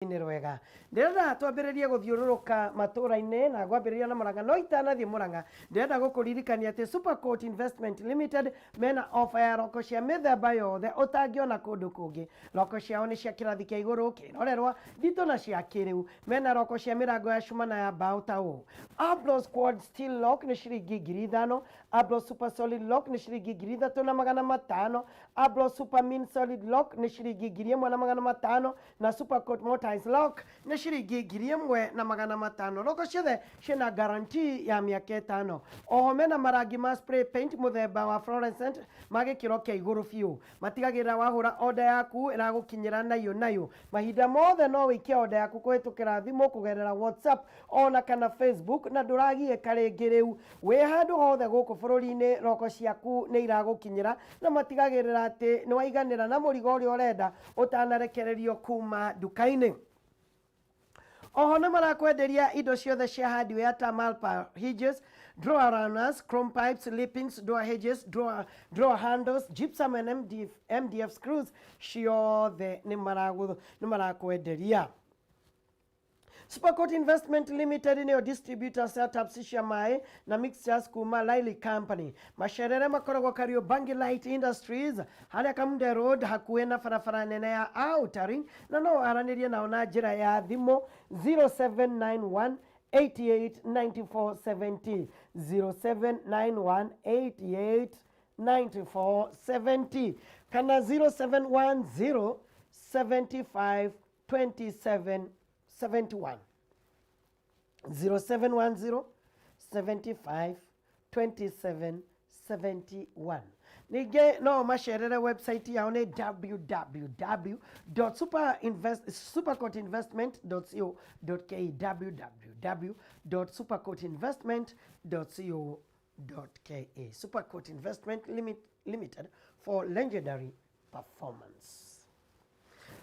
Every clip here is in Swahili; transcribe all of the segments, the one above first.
Ni rwega ndirenda twambiririe guthiururuka matura-ini na gwambiriria na Murang'a no itanathie Murang'a ndirenda gukuririkania ati Supercoat Investment Limited mena offer ya roko cia mithemba yothe utangiona kundu kungi. Roko ciao ni cia kirathi kia iguru kirorerwa ndito na cia kiriu. Mena roko cia mirango ya cuma na ya mbao ta uu: Abros Quad Steel Lock ni ciringi 5,000, Abros Super Solid Lock ni ciringi 3,500, Abros Super Min Solid Lock ni ciringi 1,500 na Supercoat Mortise Lock ni ciringi 1,500. Roko ciothe ciina guarantee ya miaka 5. Oho mena marangi ma spray paint muthemba wa fluorescent ma gikiro kia iguru fiu. Matigagira wahura order yaku iragukinyira nayo. Mahinda mothe no wikie order yaku kuhitukira thimu kugerera WhatsApp ona kana Facebook na nduragieka ringi riu. Wi handu hothe guku bururi-ini roko ciaku ni iragukinyira na matigagirira ati ni waiganira na murigo uria urenda utanarekererio kuma duka-ini. Oho nĩ marakwenderia indo ciothe cia hardware ta Malpa hinges, drawer runners, chrome pipes, lippings, door hinges, drawer handles, gypsum and MDF screws ciothe nĩ marakwenderia. Supercoat Investment Limited niyo distributor setups cia mai na mixtures kuma Lily Company. Macerere makoragwo Kariobangi Light Industries haria Kamunde Road hakuhĩ na barabara nene ya Outer Ring, na no aranirie nao na njĩra ya thimũ 0791 889470 0791 889470 kana 0710 75 27 71 0710 75 27 71. Nige no macerere website yao ni www.supercoatinvestment.co.ke www.supercoatinvestment.co.ke. Supercoat Investment Limited for legendary performance.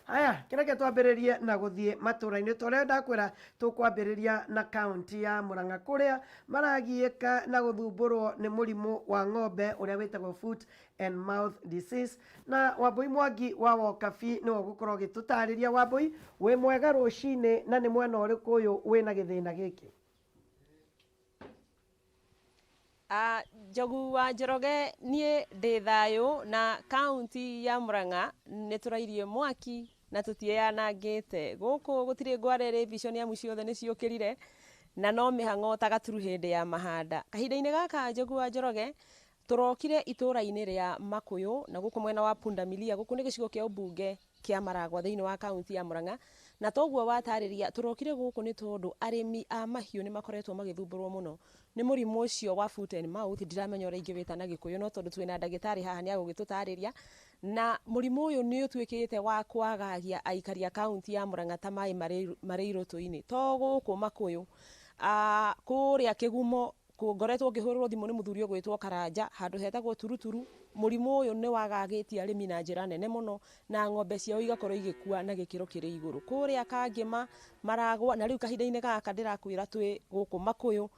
Haya, kĩreke twambĩrĩrie na gũthiĩ matũra-inĩ. Tũrĩa ndakwĩra tũkwambĩrĩria na kaunti ya Murang'a kũrĩa maragiĩka na gũthumbũrwo nĩ mũrimũ wa ng'ombe ũrĩa wĩtagwo foot and mouth disease. Na Wambui Mwangi wa Wokabi nĩwe ũgũkorwo ũgĩtũtarĩria. Wambui, wĩ mwega rũcinĩ na nĩ mwena ũrĩkũ ũyũ wĩna gĩthĩna gĩkĩ? Njogu wa Njoroge niĩ ndĩ thayũ na kaunti ya Murang'a nĩ tũrairie mwaki na tũtianangĩte. Gũkũ gũtirĩ ngwarĩrĩ vision ya ciothe nĩ ciũkĩrire na no mĩhang'o ta gaturu hĩndĩ ya mahanda. Kahinda-inĩ gaka Njogu wa Njoroge tũrokire itũra-inĩ rĩa Makũyũ na gũkũ mwena wa Pundamilia. Gũkũ nĩ gĩcigo kĩa ũmbunge kĩa Maragwa thĩinĩ wa kaunti ya Murang'a, na toguo watarĩria tũrokire gũkũ nĩ tondũ arĩmi a mahiũ nĩ makoretwo magĩthumbũrwo mũno nĩ mũrimũ ũcio wa foot and mouth. Ndiramenya ũrĩa ingĩwĩta na Gĩkũyũ no tondũ twĩna ndagĩtarĩ haha nĩ agũgĩtũtarĩria. Na mũrimũ ũyũ nĩ ũtuĩkĩte wa kwagagia aikari a kaunti ya Murang'a ta maĩ marĩ irũtũ-inĩ to gũkũ Makũyũ. Kũrĩa Kĩgumo ngoretwo ngĩhũrĩrwo thimũ nĩ mũthuri ũgwĩtwo Karanja handũ hetagwo Turuturu. Mũrimũ ũyũ nĩ wagagĩtie arĩmi na njĩra nene mũno na ng'ombe ciao igakorwo igĩkua na gĩkĩro kĩrĩ igũrũ. Kũrĩa Kangĩma, Maragwa, na rĩu kahinda-inĩ gaka ndĩrakwĩra twĩ gũkũ Makũyũ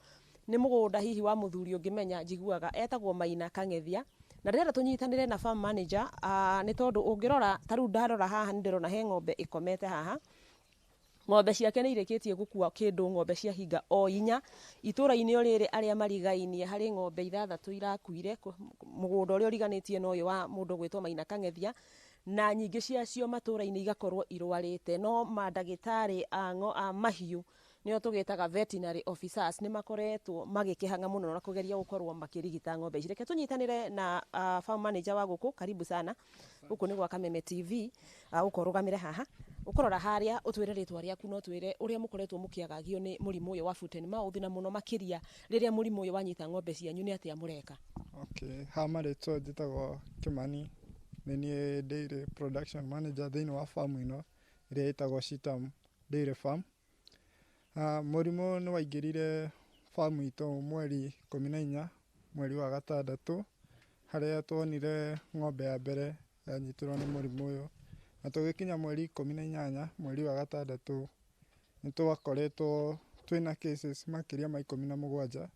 nĩ mũgũnda hihi wa mũthuri ũngĩmenya njiguaga etagwo Maina Kang'ethia, na ndĩrenda tũnyitanĩre na farm manager nĩ tondũ ũngĩrora ta rĩu ndarora haha nĩ ndĩrona he ng'ombe ĩkomete haha. Ng'ombe ciake nĩ irĩkĩtie gũkua kĩndũ ng'ombe cia hinga o inya. Itũra-inĩ rĩrĩ arĩa marigainie harĩ ng'ombe 6 irakuire mũgũnda ũrĩa ũriganĩtie na ũyũ wa mũndũ gwĩtwo Maina Kang'ethia, na nyingĩ ciacio matũra-inĩ igakorwo irwarĩte. No mandagĩtarĩ a mahiũ nĩo tũgĩtaga veterinary officers nĩ makoretwo magĩkĩhang'a mũno na kũgeria gũkorwo makĩrigita ng'ombe ici. Reke tũnyitanĩre na farm manager wa gũkũ. Karibu sana. Gũkũ nĩ gwa Kameme TV. Ũkorũgamĩre haha ũkorora harĩa ũtwĩre rĩtwa rĩaku na ũtwĩre ũrĩa mũkoretwo mũkĩagagio nĩ mũrimũ ũyũ wa foot and mouth, na mũno makĩria rĩrĩa mũrimũ ũyũ wanyita ng'ombe cianyu nĩ atĩa mũreka? Okay, ha marĩtwa njĩtagwo Kimani, nĩ niĩ dairy production manager thĩinĩ wa farm ĩno ĩrĩa ĩtagwo Shitam Dairy Farm. Mũrimũ nĩ waingĩrire farm itũ mweri 14 mweri wa gatandatũ, harĩa tuonire ng'ombe ya mbere yanyitirwo nĩ mũrimũ ũyũ, na tũgĩkinya mweri 18 mweri wa gatandatũ nĩ twakoretwo twĩna cases makĩria ma 17,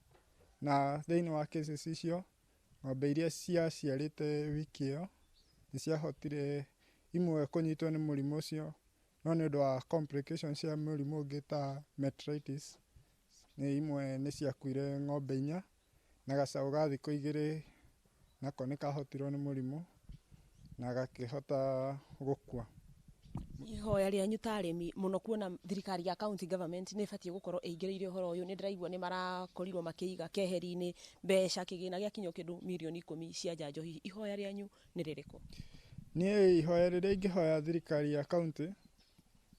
na thĩinĩ wa cases icio ng'ombe iria ciaciarĩte wiki ĩyo nĩ ciahotire imwe kũnyitwo nĩ mũrimũ ũcio, no nĩ ũndũ wa complications cia mũrimũ ũngĩ ta metritis nĩ imwe nĩ ciakuire ng'ombe 4 na gacaũ ga thikũ 2 nako nĩ kahotirwo nĩ mũrimũ na gakĩhota gũkua. Ihoya rĩanyu ta arĩmi mũno kuona thirikari ya county government nĩ ĩbatiĩ gũkorwo ĩingĩrĩire ũhoro ũyũ, nĩ ndĩraigua nĩ marakorirwo makĩiga keheri-inĩ mbeca kĩgĩna gĩa kinya kĩndũ mirioni 10 cia njanjo. Hihi ihoya rĩanyu nĩ rĩrĩkũ? Niĩ ihoya rĩrĩa ingĩhoya thirikari ya county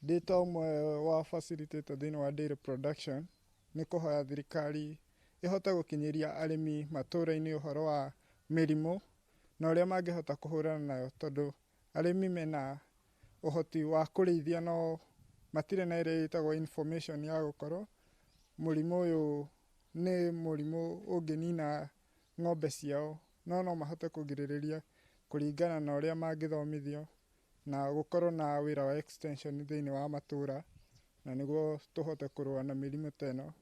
ndĩ ta ũmwe wa facilitator thĩinĩ wa dairy production nĩ kũhoya thirikari ĩhote gũkinyĩria arĩmi matũũra-inĩ ũhoro wa mĩrimũ na ũrĩa mangĩhota kũhũrana nayo, tondũ arĩmi mena ũhoti wa kũrĩithia no matirĩ na ĩrĩa ĩtagwo information ya gũkorwo mũrimũ ũyũ nĩ mũrimũ ũngĩnina ng'ombe ciao, no mahote kũgirĩrĩria kũringana na ũrĩa mangĩthomithio na gũkorwo na wĩra wa extension thĩinĩ wa matũũra, na nĩguo tũhote kũrũa na mĩrimũ ta ĩno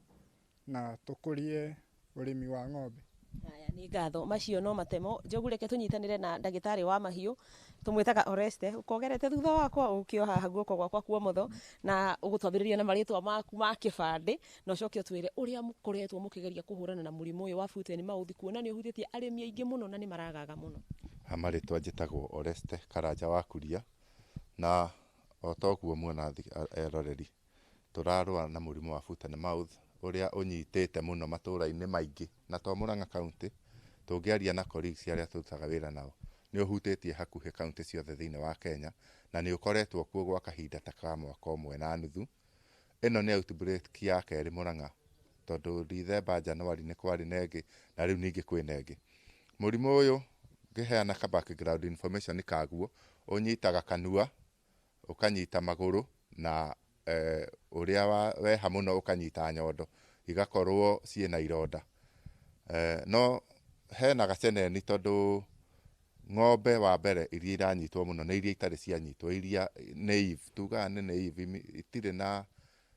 na tũkũrie ũrĩmi wa ng'ombe. Haya, nĩ ngatho macio no matemo. Njogu reke tũnyitanĩre na ndagĩtarĩ wa mahiũ tũmwĩtaga Oreste, ũkogerete thutha wakwa ũkĩo haha guoko gwakwa kwa ũmotho na ũgũtwambĩrĩria na marĩtwa maku ma kĩbandĩ na ũcoke ũtwĩre ũrĩa mũkoretwo mũkĩgeria kũhũrana na mũrimũ ũyũ wa foot and mouth, kuona nĩ ũhutĩtie arĩmi aingĩ mũno na nĩ maragaga mũno. Marĩtwa njĩtagwo Oreste Karanja wa Kuria, na o toguo muona eroreri tũrarũa na mũrimũ wa foot and mouth ũrĩa ũnyitĩte mũno matũũra-inĩ maingĩ, na to Murang'a county, tũngĩaria na colleagues arĩa tũrutaga wĩra nao, nĩ ũhutĩtie hakuhĩ county ciothe thĩinĩ wa Kenya, na nĩ ũkoretwo kuo gwa kahinda ta ka mwaka ũmwe na nuthu. Ĩno nĩ outbreak ya kerĩ Murang'a, tondũ December January nĩ kwarĩ na ĩngĩ na rĩu ningĩ kwĩna ĩngĩ. Mũrimũ ũyũ ngĩheana ka background information kaguo, ũnyitaga kanua, ũkanyita magũrũ na ũrĩa weha mũno ũkanyita nyondo, igakorwo ciĩna ironda. No hena gaceneni tondũ ng'ombe wa mbere iria iranyitwo mũno nĩ iria itarĩ cianyitwo, iria naive, tugaga nĩ naive, itirĩ na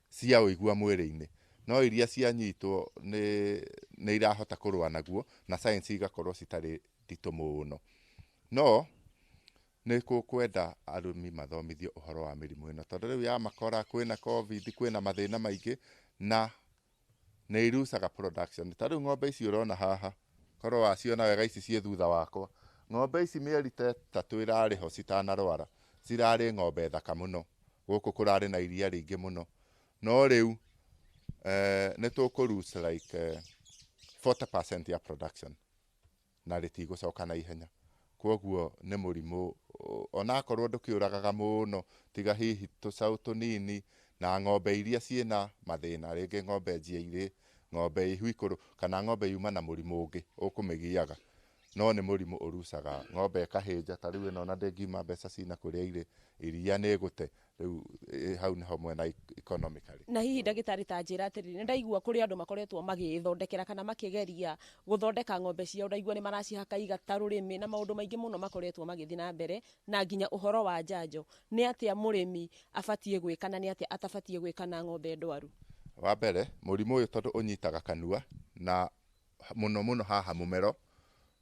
cia ũigua mwĩrĩ-inĩ, no iria cianyitwo nĩ irahota kũrũa naguo na science igakorwo citarĩ nditũ mũno. No nĩ kwenda arĩmi mathomithio ũhoro wa mĩrimũ ĩno, tondũ rĩu ya makora kwĩna covid, kwĩna mathĩna maingĩ na nĩ irucaga production. Ta rĩu ng'ombe ici ũrona haha, korwo waciona wega ici ciĩ thutha wakwa, ng'ombe ici mĩeri ta 3 irarĩ ho citanarwara, cirarĩ ng'ombe thaka mũno, gũkũ kũrarĩ na iria rĩingĩ mũno, no rĩu nĩ tũkũ lose like 40% ya production na rĩtigũcoka na ihenya. Kwoguo nĩ mũrimũ onakorwo ndũkĩũragaga mũno, tiga hihi tũcaũ tũnini na ng'ombe iria ciĩna mathĩna, rĩngĩ ng'ombe njiairĩ, ng'ombe ihu ikũrũ, kana ng'ombe yuma na mũrimũ ũngĩ ũkũmĩgiaga, no nĩ mũrimũ ũrucaga ng'ombe ĩkahĩnja. Ta rĩu ĩno ona ndĩngiuma mbeca cina kũrĩa irĩ, iria nĩ gũte, rĩu hau nĩho mwena economically. Na hihi ndagĩtarĩ ta njĩra atĩrĩrĩ, nĩ ndaigua kũrĩ andũ makoretwo magĩthondekera kana makĩgeria gũthondeka ng'ombe ciao, ndaigua nĩ maracihaka igata rũrĩmĩ na maũndũ maingĩ mũno makoretwo magĩthiĩ na mbere, na nginya ũhoro wa njanjo. Nĩ atĩa mũrĩmi abatiĩ gwĩka na nĩ atĩa atabatiĩ gwĩka na ng'ombe ndwaru? Wa mbere, mũrimũ ũyũ tondũ ũnyitaga kanua na mũno mũno haha mũmero,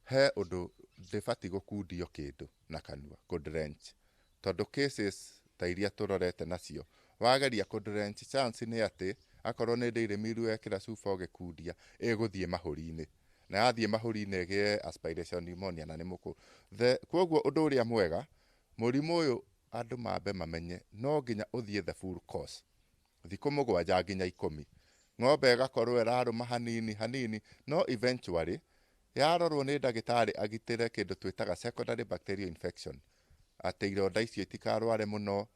he ũndũ ndĩbatiĩ gũkundio kĩndũ na kanua, kũ-drench, tondũ cases ta iria tũrorete nacio, wageria kũ-drench, chance nĩ atĩ akorwo nĩ dairy meal wekĩra cuba ũgĩkundia, ĩgũthiĩ mahũri-inĩ, na yathiĩ mahũri-inĩ ĩgĩe aspiration pneumonia na nĩ mũkũ. Kwoguo ũndũ ũrĩa mwega, mũrimũ ũyũ andũ mambe mamenye no nginya ũthiĩ the full course, thikũ 7 nginya 10, ng'ombe ĩgakorwo ĩrarũma hanini hanini, no eventually yarorwo nĩ ndagĩtarĩ agitĩre kĩndũ twĩtaga secondary bacterial infection, atĩ ironda icio itikarware mũno,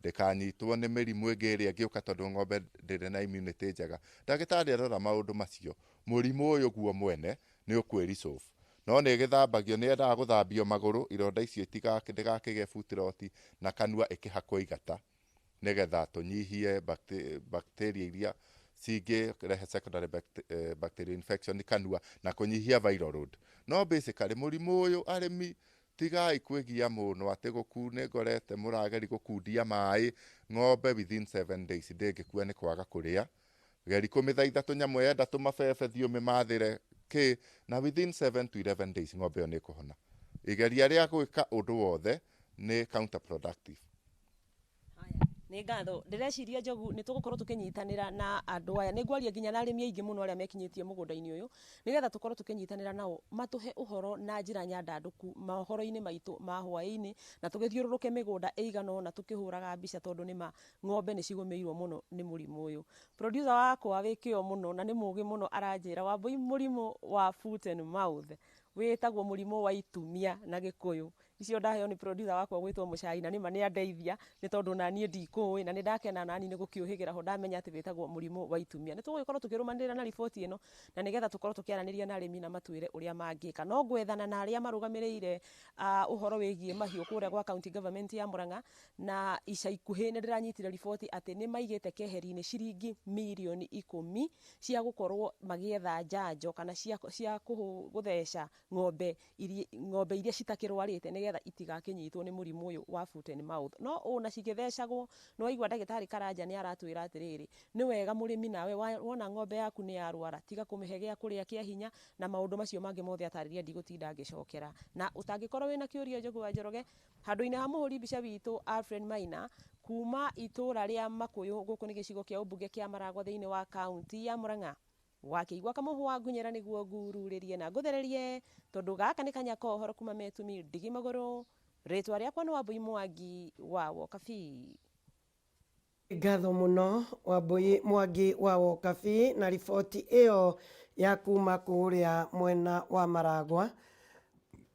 ndĩkanyitwo nĩ mĩrimũ ĩngĩ ĩrĩa ĩngĩũka tondũ ng'ombe ndĩrĩ na immunity njega. Ndagĩtarĩ arora maũndũ macio, mũrimũ ũyũ guo mwene nĩ ũkwĩresolve, no nĩ ĩgĩthambagio, nĩ yendaga gũthambio magũrũ, ironda icio itigakĩgĩe foot rot na kanua ĩkĩhakwo igata, nĩgetha tũnyihie bacteria iria cingĩrehe secondary bacterial infection kanua na kũnyihia viral load. No basically mũrimũ ũyũ arĩmi tigai kwĩgia mũno atĩ nĩ ngorete mũrageri gũkundia maĩ ng'ombe within 7 days ndĩngĩkua nĩ kwaga kũrĩa, geri kũmĩthaitha tũnyamũ yenda tũmabebethio mĩmathĩre kĩ, na within 7 to 11 days ng'ombe ĩyo nĩ kũhona. Igeria rĩa gwĩka ũndũ wothe nĩ counterproductive. Haya, nĩ ngatho ndĩreciria Njogu nĩ tũgũkorwo tũkĩnyitanĩra na andũ aya nĩ ngwaria nginya na arĩmi aingĩ mũno arĩa mekinyĩtie mũgũnda-inĩ ũyũ nĩgetha tũkorwo tũkĩnyitanĩra nao matũhe ũhoro na njĩra nyandandũku mohoro-inĩ maitũ ma hwaĩ-inĩ na tũgĩthiũrũrũke mĩgũnda ĩigana ũna tũkĩhũraga mbica tondũ nĩma ng'ombe nĩ cigũmĩirwo mũno nĩ mũrimũ ũyũ. Producer wakwa wĩ kĩo mũno na nĩ mũgĩ mũno aranjĩra Wambui mũrimũ wa foot and mouth wĩtagwo mũrimũ wa itumia na Gĩkũyũ. Icio ndaheo nĩ producer wakwa gwĩtwo Mũchai na nĩma nĩ andeithia nĩ tondũ naniĩ ndikũĩ na nĩ ndakena nani nĩ gũkĩũhĩgĩra ho ndamenya atĩ wĩtagwo mũrimũ wa itumia. Nĩ tũgũgĩkorwo tũkĩrũmanĩrĩra na riboti ĩno na nĩgetha tũkorwo tũkĩaranĩria na arĩmi na matwĩre ũrĩa mangĩka. No gwethana na arĩa marũgamĩrĩire ũhoro wĩgiĩ mahiũ kũrĩa gwa county government ya Mũrang'a na ica ikuhĩ nĩ ndĩranyitire riboti atĩ nĩ maigĩte keheri-inĩ ciringi mirioni 10 cia gũkorwo magĩetha njanjo kana cia gũtheca ng'ombe iria citakĩrwarĩte nĩgetha itigakĩnyitwo nĩ mũrimũ ũyũ wa foot and mouth. No ona cigĩthecagwo nĩ waigua ndagĩtarĩ Karanja nĩ aratwĩra atĩrĩrĩ nĩ wega mũrĩmi nawe wona ng'ombe yaku nĩ yarwara tiga kũmĩhe gĩa kũrĩa kĩa hinya na maũndũ macio mangĩ mothe atarĩria ndigũtinda ngĩcokera. Na ũtangĩkorwo wĩna kĩũria Njogu wa Njoroge handũ-inĩ ha mũhũri mbica witũ Alfred Maina kuma itũra rĩa Makũyũ gũkũ nĩ gĩcigo kĩa ũmbunge kĩa Maragwa thĩinĩ wa kaunti ya Mũrang'a wakĩigua kamũhũ wa ngunyera nĩguo ngururĩrie na ngũthererie tondũ gaka nĩ kanya ka ũhoro kuma Metumi Ndigi Magũrũ. Rĩtwa rĩakwa nĩ Wambui Mwangi wa Wokabi. Ngatho mũno Wambui Mwangi wa Wokabi na riboti ĩyo ya kuma kũrĩa mwena wa Maragwa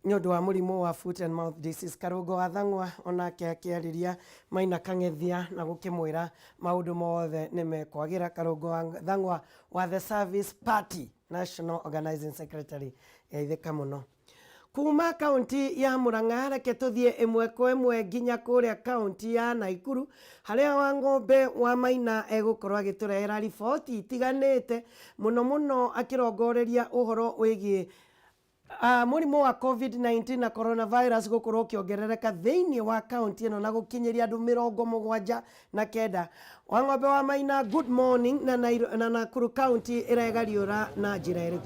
nĩ ũndũ wa mũrimũ wa foot and mouth disease. Karũngo wa Thang'wa onake akĩarĩria Maina Kang'ethia na gũkĩmwĩra maũndũ mothe nĩ mekwagĩra. Karũngo wa Thang'wa wa The Service Party National Organizing Secretary yaithĩka mũno. Kuma kaunti ya Mũrang'a reke tũthiĩ ĩmwe kwa ĩmwe nginya kũrĩa kaunti ya Naikuru harĩa Wang'ombe wa Maina egũkorwo agĩtũrehera riboti itiganĩte mũno akĩrongoreria ũhoro wĩgiĩ mũrimũ wa COVID-19 na coronavirus gũkorwo ũkĩongerereka thĩinĩ wa kaunti ĩno na gũkinyĩria andũ 79. Wang'ombe wa Maina, good morning. Na Nakuru County ĩregariũra na njĩra ĩrĩkũ?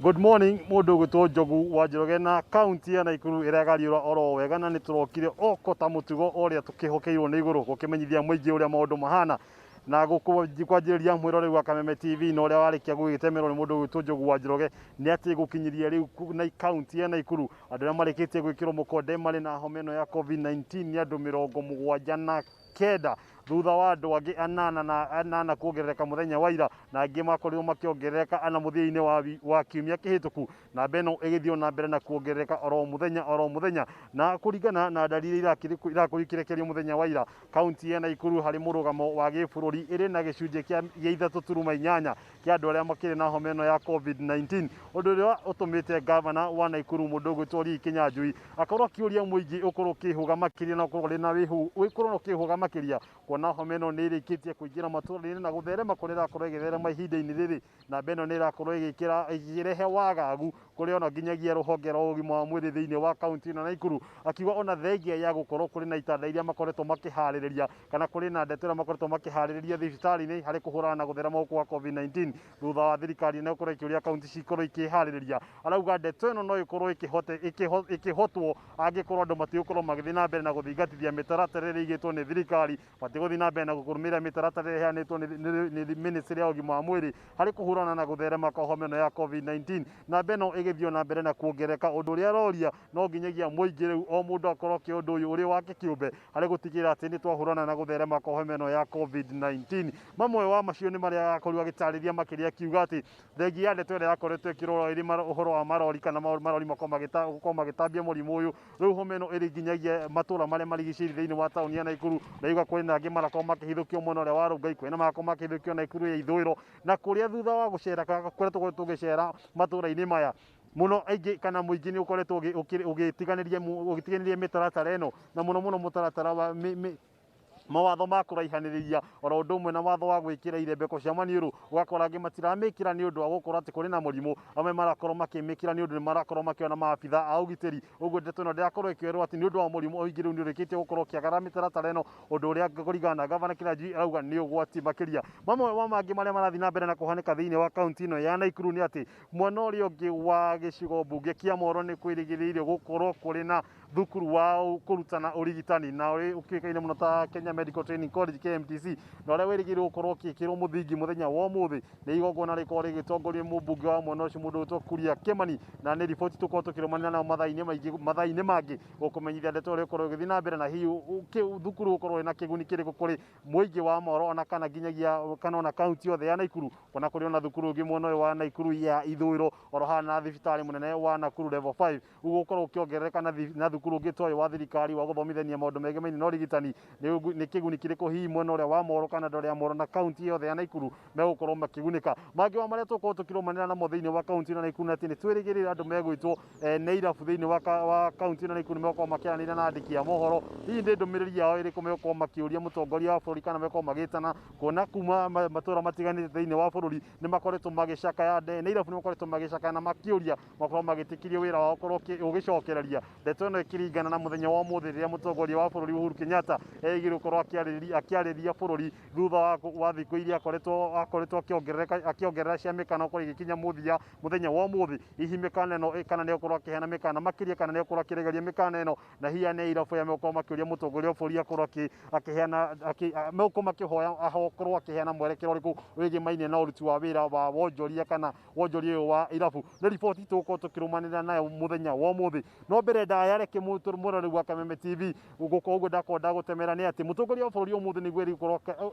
Good morning mundu gwitwo Njogu wa Njoroge na county ya Naikuru ĩregariũra oro wega na nĩtũrokire oko ta mũtugo ũrĩa tũkĩhokeirwo nĩ igũrũ gũkĩmenyithia mũingĩ ũrĩa maũndũ mahana na gũkwanjĩrĩria mwĩroreri wa Kameme TV na ũrĩa warĩkia gũgĩtemerwo nĩ mũndũ gwitwo Njogu wa Njoroge nĩ atĩ gũkinyĩria rĩu na county ya Naikuru andũ arĩa marĩkĩtie gwĩkĩrwo mũkonde marĩ na homa ĩno ya COVID-19 nĩ andũ 79 thutha wa andũ angĩ anana kuongerereka mũthenya wa ira na angĩ makorirwo makĩongerereka ana mũthia-inĩ wa kiumia kĩhĩtũku na mbe ĩno ĩgĩthiĩ na mbere na kuongerereka oro mũthenya na kũringana na dalili irakũrĩkĩrekerio mũthenya wa ira kaunti ya Naikuru harĩ mũrũgamo wa gĩbũrũri ĩrĩ na gĩcunjĩ kĩa 3.8 kĩa andũ arĩa makĩrĩ na homa ĩno ya COVID-19 ũndũ ũrĩa ũtũmĩte gavana wa Naikuru mũndũ gwĩtwo Lee Kinyanjui akorwo akĩũria mũingĩ ũkorwo ũkĩhũga makĩria na ũkorwo na wĩkorwo ũkĩhũga makĩria kuona homa ĩno nĩ ĩrĩkĩtie kũingĩra matũũra-inĩ na gũtherema kũrĩa ĩrakorwo ĩgĩtherema ihinda-inĩ rĩrĩ na mbe ĩno nĩ ĩrakorwo ĩkĩrehe wagagu kũrĩa ona nginyagia rũhonge rwa ũgima wa mwĩrĩ thĩinĩ wa kaunti ĩno Naikuru akiuga ona thengia ya gũkorwo kũrĩ na itanda iria makoretwo makĩharĩrĩria kana kũrĩ na ndeto iria makoretwo makĩharĩrĩria thibitarĩ-inĩ harĩ kũhũrana na gũtherema gũkũ kwa COVID-19 thutha wa thirikari nĩ gũkorwo ĩkĩũria kaunti cikorwo ikĩharĩrĩria. Arauga ndeto ĩno no ĩkorwo ĩkĩhotwo angĩkorwo andũ matigũkorwo magĩthiĩ na mbere na gũthingatithia mĩtaratara ĩrĩa ĩigĩtwo nĩ thirikari matigũthiĩ na mbere na gũkũrũmĩrĩra mĩtaratara ĩrĩa ĩheanĩtwo nĩ ministry ya ũgima wa mwĩrĩ harĩ kũhũrana na gũtherema kwa homa ĩno ya COVID-19 na mbe ĩno ĩgĩthiĩ na mbere na kuongereka ũndũ ũrĩa aroria no nginyagia mũingĩ rĩu o mũndũ akorwo kĩ ũndũ ũyũ ũrĩ wake kĩũmbe harĩ gũtigĩrĩra atĩ nĩ twahũrana na gũtherema kwa homa ĩno ya COVID-19. Mamwe wa macio nĩ marĩa akorirwo agĩtarĩria makĩria akiuga atĩ thengia ya ndeto ĩrĩa yakoretwo ĩkĩrorwo ĩrĩ ũhoro wa marori kana marori makorwo magĩtambia mũrimũ ũyũ rĩu homa ĩno ĩrĩ nginyagia matũũra marĩa marigicĩirie thĩinĩ wa taũni ya Naikuru na iuga kũrĩ na angĩ marakorwo makĩhithũkio mwena ũrĩa wa Rongai kwĩna marakorwo makĩhithũkio Naikuru ya ithũĩro na kũrĩa thutha wa gũcera kũrĩa tũkoretwo tũgĩcera matũũra-inĩ maya muno aingĩ kana mũingĩ nĩ ũkoretwo ũgĩtiganĩria mĩtaratara ĩno na mũno mũtaratara wa mawatho ma kũraihanĩrĩria oro ũndũ ũmwe na watho wa gwĩkĩra irembeko cia maniũrũ ũgakora angĩ matiramĩkĩra nĩ ũndũ wa gũkorwo atĩ kũrĩ na mũrimũ amwe marakorwo makĩmĩkĩra nĩ ũndũ nĩ marakorwo makĩona maabitha a ũgitĩri ũguo ndeto ĩno ndĩrakorwo ĩkĩerwo atĩ nĩ ũndũ wa mũrimũ ũingĩ rĩu nĩ ũrĩkĩtie gũkorwo ũkĩagarara mĩtaratara ĩno ũndũ ũrĩa kũringana na gavana Kinyanjui arauga nĩ ũgwati makĩria. Mamwe wa mangĩ marĩa marathiĩ na mbere na kũhanĩka thĩinĩ wa kaunti ĩno ya Naikuru nĩ atĩ mwena ũrĩa ũngĩ wa gĩcigo mbunge kĩa Moro nĩ kwĩrĩgĩrĩire gũkorwo kũrĩ na thukuru wa kurutana urigitani na uri ukikaine muno ta Kenya Medical Training College KMTC na ria wirigirwo gukorwo kikirwo muthingi muthenya wa muthi ni igongona rikorwo rigitongoria mubunge wa mwena ucio mundu Kuria Kimani na ni riboti tukorwo tukirumanira na mathaini mangi gukumenyithia ndeto uri ukorwo ugithi na mbere na hiu thukuru ukorwo na kiguni kiriku kuri muingi wa Moro ona kana nginyagia kana ona kaunti yothe ya Naikuru ona kuri ona thukuru ungi mwena uyu wa Naikuru ya ithwiro oro hana thibitari munene wa Nakuru level 5 ugukorwo ukiongerereka na thukuru ungi toyo wa thirikari wa guthomithania maundu megemainie na urigitani ni kiguni kiriku hihi mwena uria wa Moro kana ndore ya Moro na kaunti yothe ya Naikuru megukorwo makigunika mangi wa maria tukorwo tukirumanira na mothiini wa kaunti na Naikuru ati ni twirigirira andu megwitwo neirabu thiini wa kaunti na Naikuru megukorwo makiaranira na andiki a mohoro hihi ndi ndumiriri yao iriku megukorwo makiuria mutongoria wa bururi kana megukorwo magitana kuona kuma matura matiganite thiini wa bururi ni makoretwo magicakaya neirabu ni makoretwo magicakaya na makiuria makorwo magitikirio wira wao korwo ugicokereria ndeto ino ikiringana na muthenya wa muthi riria mutongoria wa bururi Uhuru Kenyatta eigire korwo akiariria bururi thutha wa thiku iria akoretwo akiongerera cia mikana korwo igikinya muthia muthenya wa muthi hihi mikana ino kana ni korwo akihena mikana makiria kana ni korwo akiregeria mikana ino na hiya ne irabu ya mekorwo makiuria mutongoria wa bururi akorwo akihena mekorwo makihoya akorwo akihena mwerekero uriku wigimaine na uruti wa wira wa wonjoria kana wonjoria wa irabu ni riboti tukorwo tukirumanira nayo muthenya wa muthi no mbere ndayareke murori wa Kameme TV ugukorwo uguo ndakonda gutemera ni ati mutongoria wa bururi umuthi niguo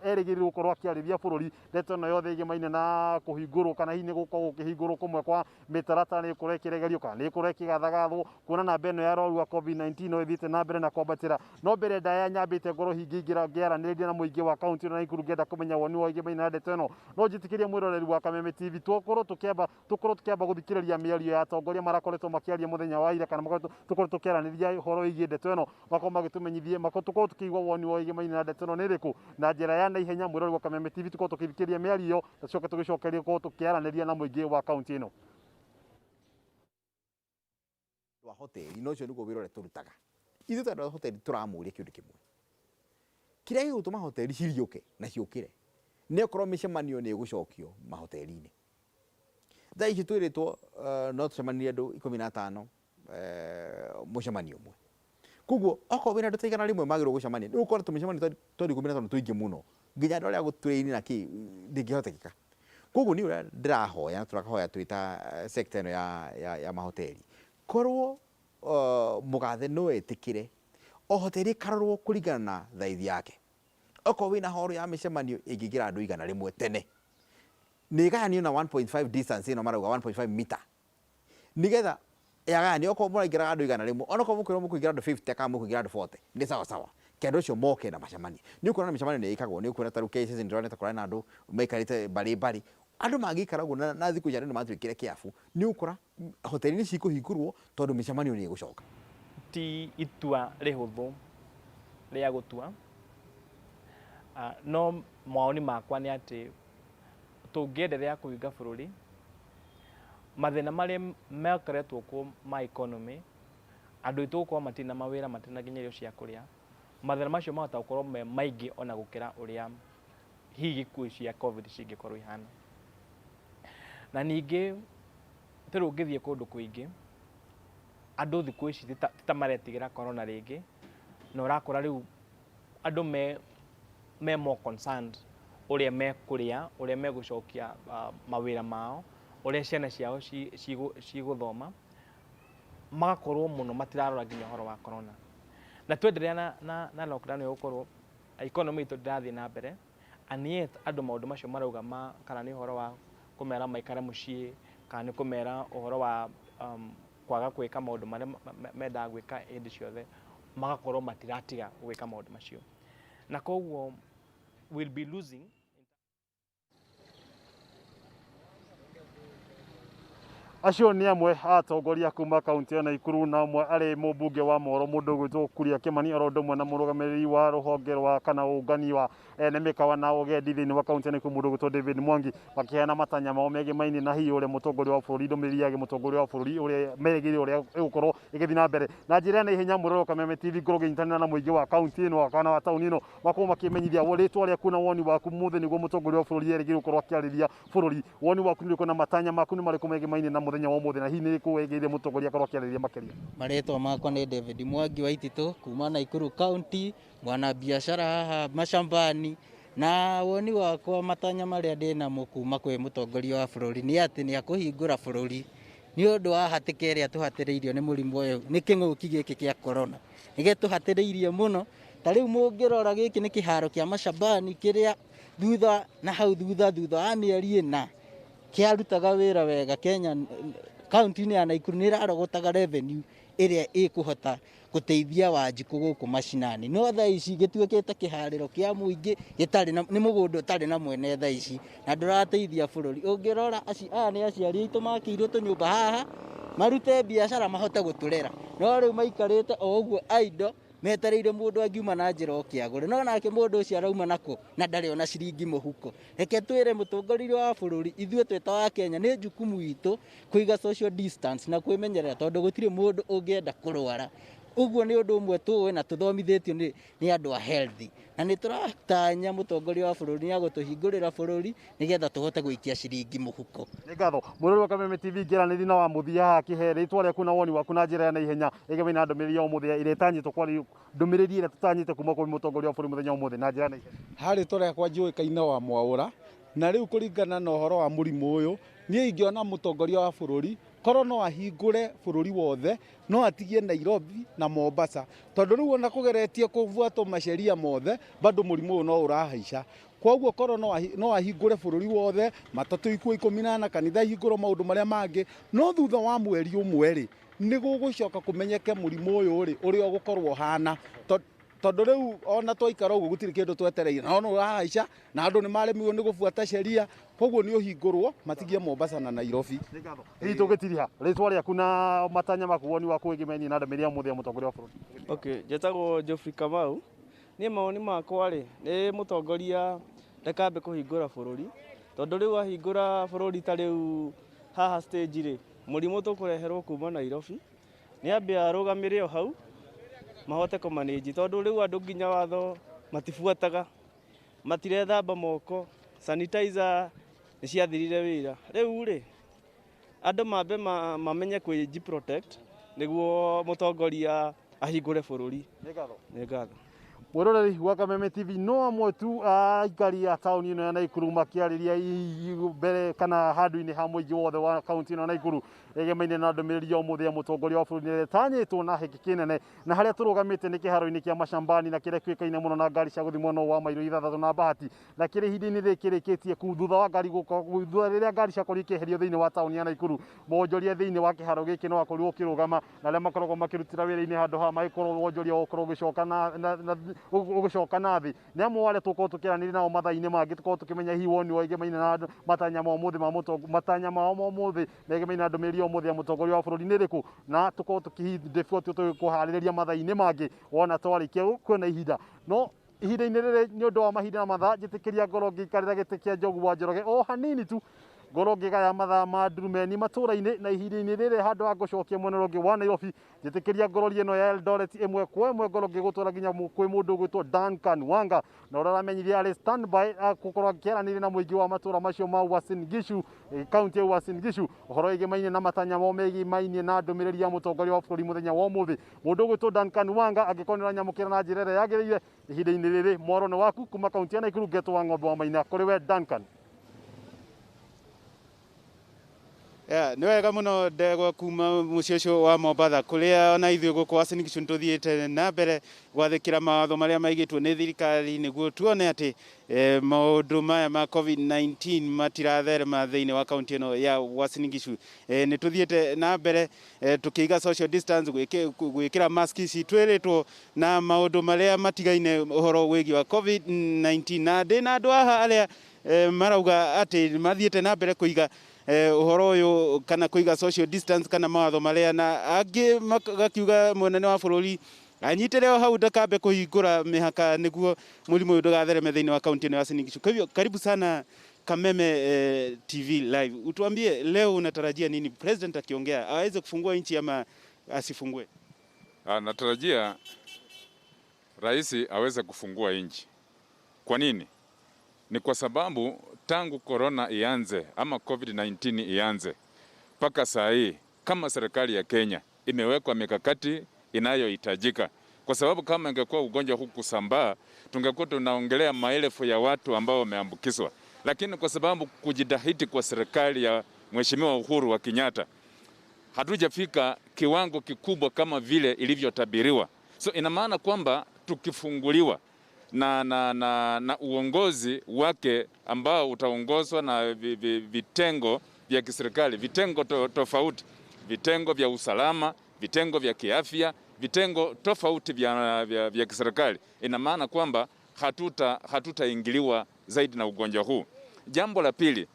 erigirwo gukorwo akiarithia bururi ndeto no yothe igimaine na kuhingurwo kana hihi ni gukorwo ukihingurwo kumwe kwa mitaratara ni kurekire kigerio kana ni kureki gathagathwo kuona na beno ya rorwa COVID-19 no ithite na mbere na kwambatira no mbere ndaya nyambite ngoro hingingira ngiaraniriria na muingi wa kaunti na Naikuru ngenda kumenya woni wa igimaine na ndeto ino no njitikirie mwiroreri wa Kameme TV tukorwo tukiamba guthikiriria miario ya atongoria marakoretwo makiaria muthenya wa ira kana tukorwo tukiaraniria horo igie ndeto ino makorwo magitumenyithie tukorwo tukigwa woni wa igimaine na ndeto ino ni riku na njira ya naihenya mwiroreri wa Kameme TV tukorwo tukithikiria miario tucoke tugicokeria gukorwo tukiaraniria na muingi wa kaunti ino wa hoteli no cio niguo wira uria turutaga ithu tondu hoteli turamuria kiundu kimwe kiria gigutuma hoteli ciriuke na ciukire ni okorwo micemanio ni igucokio mahoteli-ini thaa ici twiritwo no tucemanie andu 15 mucemanio umwe koguo okorwo wina andu ta igana rimwe magirwo gucemania ni ukorwo tumicemanio tondũ 15 tuingi muno nginya andu aria guturaini na ki ndingihotekeka koguo ni uria ndirahoya turakahoya twita sector ino ya mahoteli korwo mugathe no etikire o hoteli karorwo kuringana na thaithi yake okorwo wina horo ya micemanio ingigira andu igana rimwe tene ni gayanio na 1.5 distance ino marauga 1.5 meter nigetha yagayanio okorwo muraingira andu igana rimwe ona okorwo mukwirwo mukuingira andu 50 kana mukuingira andu 40 ni sawa sawa kendo ucio moke na macemanio ni ukuona micemanio ni ikagwo ni ukuona taru cases ndironeta kurana na andu maikarite bari andu magikaragwo na thiku jana ni matwikire kiafu ni ukora hoteli ni cikuhingurwo tondu micemanio ni igucoka ti itua rihuthu ria gutua no maoni makwa ni ati tungienderea kuhinga bururi mathina maria mekoretwo kuo ma economy andu itu gukorwo matina mawira matina nginya irio cia kuria mathina macio mahota gukorwo me maingi ona gukira uria hihi ikuũ cia covid cingikorwo ihana na ningi tiru ngithie kundu kuingi andu thiku ici titamaretigira corona ringi na urakora riu andu me more concerned uria mekuria uria megucokia mawira mao uria ciana ciao ciguthoma magakorwo muno matirarora nginya horo wa corona na twenderea na lockdown yo gukorwo economy itu ndirathie na mbere and yet andu maundu macio marauga kana ni horo wa kumera maikare mucii kana ni kumera uhoro wa kwaga gwika maundu maria mendaga gwika hindi ciothe magakorwo matiratiga gwika maundu macio na koguo will be losing acio ni amwe atongoria kuma kaunti ya Naikuru na amwe ari mubunge wa Moro mundu gwitwo Kuria Kimani oro ndumwe na murugamiriri wa ruhonge rwa kana ungani wa ene mikawa na ugendi thiini wa kaunti ya Naikuru mundu gwitwo David Mwangi makiheana matanya mao megimaini na hiyo uria mutongoria wa bururi ndumiriri yake mutongoria wa bururi uria merigiri uria igukorwo igithi na mbere na njira na ihenya muroro Kameme TV ngoro nginyitana na muingi wa kaunti ino kana wa tauni ino makorwo makimenyithia ritwa ria kuna woni waku muthe niguo mutongoria wa bururi erigiri gukorwo akiarithia bururi woni waku ni kuna matanya maku ni mariku megimaini na muthenya wa umuthi na hihi ni kuwegeire mutongoria korwo kiarĩria makiria. Maretwa makwa ni David Mwangi wa Itito kuma Naikuru County, mwana biashara haha mashambani, na woni wakwa matanya maria ndina kuma kwe mutongoria wa bururi ni ati ni akuhingura bururi ni undu wa hatika iria tuhatiriirio ni murimu uyu ni king'uki giki kia corona nige tuhatiriirie muno. Ta riu mungirora giki ni kiharo kia mashambani kiria thutha na hau thutha wa mieri ina kiarutaga wira wega. Kenya county-ini ya Naikuru ni irarogotaga revenue iria ikuhota guteithia Wanjiku guku mashinani, no thaa ici gituikite kihariro kia muingi gitari ni mugunda utari na mwene thaa ici na ndurateithia bururi. Ungirora ni aciari aitu makirwo tunyumba haha marute biashara mahote guturera, no riu maikarite o uguo aido metereire mundu angiuma na njira okiagure, no nake mundu ucio arauma nako na ndari ona ciringi muhuko. Reke twire mutongoria wa bururi ithue tweta wa Kenya ni jukumu itu kuiga social distance na kwimenyerera, tondu gutire mundu ungienda kurwara. Uguo ni undu umwe tuwe na tuthomithitio ni andu a health, na ni turatanya mutongoria wa bururi ni agutuhingurira bururi nigetha tuhote guikia ciringi muhuko. Ni ngatho murori wa Kameme TV ngiraniri na wa muthia haha kihe ritwa riaku na woni waku na njira ya naihenya igeme na ndumiriri ya umuthia ire tanyitwo kwari ndumiriri ire tutanyite kuma kwi mutongoria wa bururi muthenya umuthi na njira ya naihenya. Hari tore kwa njuikaine wa Mwaura na riu kuringana na uhoro wa murimu uyu nie ingiona mutongoria wa bururi korwo no ahingure bururi wothe, no atigie Nairobi na Mombasa, tondu riu ona kugeretie kuvuatwo maceria mothe bado murimu uyu no urahaica. Koguo korwo no ahingure bururi wothe, matatu ikuo 14, kanitha ihingurwo maundu maria mangi, no thutha wa mweri umwe ri ni gugucoka kumenyeke murimu uyu ri uria ugukorwo hana, tondu riu ona twaikara uguo gutiri kindu twetereire na no urahaica na andu ni maremiwe ni gubuata sheria. Koguo ni uhingurwo matigie Mombasa na Nairobi. Hihi tugitiriha ritwa riaku na matanya maku woni waku igimeni na ndamiria muthia mutongoria wa bururi. Okay, jetagwo Geoffrey Kamau. Ni mawoni makwa ri ni mutongoria ndakambe kuhingura bururi, tondu riu ahingura bururi ta riu haha stage ri murimu tukureherwo kuma Nairobi ni ambe arugamire o hau mahote kumanage, tondu riu andu nginya watho matibuataga, matirethamba moko, sanitizer ni ciathirire wira. Riu ri andu mambe mamenye kwiji protect niguo mutongoria ahingure bururi. Ni ngatho Muroreri wa Kameme TV no amwe tu aikari a tauni ino ya Naikuru makiariria mbere kana handu-ini ha muingi wothe wa kaunti ino ya Naikuru igemaine na ndumiriri ya umuthi ya mutongoria wa bururi ni tanyitwo na hiki kinene, na haria turugamite ni kiharo-ini kia mashambani na kiria kwikaine muno na ngari cia guthimwo no wa mairo 6 na bahati, na kiri hidi-ini rikirikitie ku thutha wa ngari thutha riria ngari ciakorirwo ikiherio thiini wa tauni ya Naikuru, mwonjoria thiini wa kiharo giki no akorirwo ukirugama na aria makoragwo makirutira wira-ini handu ha magikorwo wonjoria ukorwo ugicoka na ugicoka nathi ni amu wale tukorwo tukiraniri nao mathaa-ini mangi tukorwo tukimenya hihi woni wa igemaine na matanya ma umuthi matanya ma umuthi na igemaine na ndumiriri ya umuthi ya mutongoria wa bururi ni riku, na tukorwo tukihindefo tukuhaririria mathaa-ini mangi wona twarikia kwena ihinda. No ihinda-ini riri ni undu wa mahinda na mathaa njitikiria ngoro ngiikarira giti kia Njogu wa Njoroge o hanini tu ngoro ngigaya mathaa ma ndurumeni matura-ini na ihinda-ini riri handu ha gucokia mwena rungi wa Nairobi njitikiria ngorori ino ya Eldoret imwe kwa imwe ngoro ngigutwara nginya kwi mundu gwitwo Duncan Wanga na uria aramenyithia ari standby gukorwo akiaraniri na muingi wa matura macio ma Uasin Gishu kaunti ya Uasin Gishu uhoro igemaine na matanya mo megimainie na ndumiriri ya mutongoria wa bururi muthenya wa umuthi. Mundu gwitwo Duncan Wanga agikonera nyamukira na njira ria yagiriire ihinda-ini riri mworono waku kuma kaunti ya Naikuru Geto wa Ng'ombe wa Maina kuri we Duncan. Nĩ wega mũno ndegwa kuma mũciĩ ũcio wa Mombatha kũrĩa ona ithuĩ gũkũ Uasin Gishu tũthiĩte na mbere gwathĩkĩra mawatho marĩa maigĩtwo nĩ thirikari nĩguo tuone atĩ maũndũ maya ma COVID-19 matiratherema thĩinĩ wa kaunti ĩno ya Uasin Gishu. Nĩ tũthiĩte na mbere tũkĩiga social distance, gwĩkĩra mask ici twĩrĩtwo na maũndũ marĩa matigaine ũhoro wĩgiĩ wa COVID-19, na ndĩ na andũ haha arĩa marauga atĩ mathiĩte na mbere kũiga uhoro uyu kana kuiga social distance kana mawatho maria, na angi magakiuga munene wa bururi anyitire hau ndakambe kuhingura mihaka niguo murimu uyu ndugathereme thiini wa kaunti ino ya Uasin Gishu. Kwa hivyo karibu sana Kameme TV live, utuambie leo unatarajia nini president akiongea, aweze kufungua nchi ama asifungue? Natarajia rais aweze kufungua nchi. Kwa nini? Ni kwa sababu tangu corona ianze ama COVID-19 ianze, mpaka saa hii kama serikali ya Kenya imewekwa mikakati inayohitajika, kwa sababu kama ingekuwa ugonjwa huu kusambaa, tungekuwa tunaongelea maelfu ya watu ambao wameambukizwa. Lakini kwa sababu kujitahidi kwa serikali ya Mheshimiwa Uhuru wa Kenyatta, hatujafika kiwango kikubwa vile ilivyotabiriwa. So ina maana kwamba tukifunguliwa na uongozi wake ambao utaongozwa na vitengo vya kiserikali, vitengo tofauti, vitengo vya usalama, vitengo vya kiafya, vitengo tofauti vya kiserikali, ina maana kwamba hatutaingiliwa zaidi na ugonjwa huu. Jambo la pili,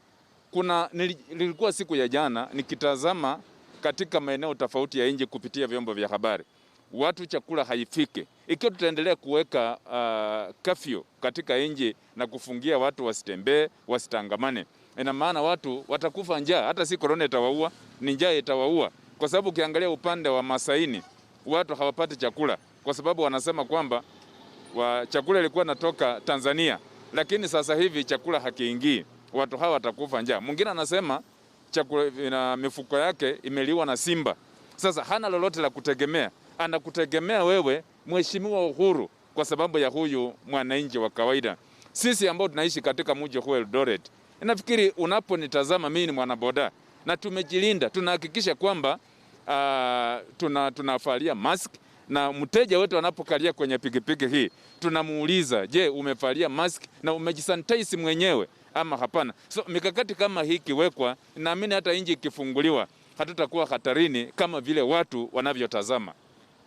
nilikuwa siku ya jana nikitazama katika maeneo tofauti ya nchi kupitia vyombo vya habari, watu chakula haifiki. Ikiwa tutaendelea kuweka kafyu katika nchi na kufungia watu wasitembee, wasitangamane, ina maana watu watakufa njaa. Hata si corona itawaua, ni njaa itawaua, kwa sababu ukiangalia upande wa Masaini watu hawapati chakula, kwa sababu wanasema kwamba chakula ilikuwa natoka Tanzania, lakini sasa hivi chakula hakiingii, watu hawa watakufa njaa. Mwingine anasema chakula na mifuko yake imeliwa na simba. Sasa hana lolote la kutegemea, anakutegemea wewe Mheshimiwa Uhuru kwa sababu ya huyu mwananchi wa kawaida. Sisi ambao tunaishi katika mji huu Eldoret, nafikiri unaponitazama mimi ni mwanaboda na tumejilinda, tunahakikisha kwamba tunafalia mask, na mteja wetu anapokalia kwenye pikipiki hii tunamuuliza, je, umefalia mask na umejisanitize mwenyewe ama hapana? So mikakati kama hii kiwekwa, naamini hata nchi ikifunguliwa hatutakuwa hatarini kama vile watu wanavyotazama.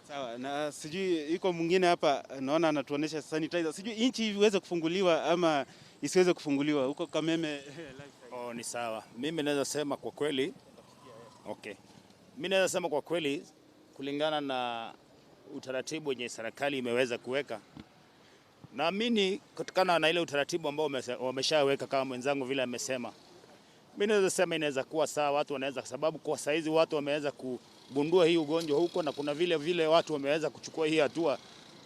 Sawa, na sijui iko mwingine hapa naona anatuonesha sanitizer. Sijui nchi iweze kufunguliwa ama isiweze kufunguliwa huko Kameme. Ni sawa. Mimi naweza sema kwa kweli. Okay. Mimi naweza sema kwa kweli kulingana na utaratibu wenye serikali imeweza kuweka. Naamini kutokana na ile utaratibu ambao wameshaweka kama mwenzangu vile amesema. Mimi naweza sema inaweza kuwa sawa, watu wanaweza, sababu kwa saizi watu wameweza kugundua hii ugonjwa huko, na kuna vile watu wameweza kuchukua hii hatua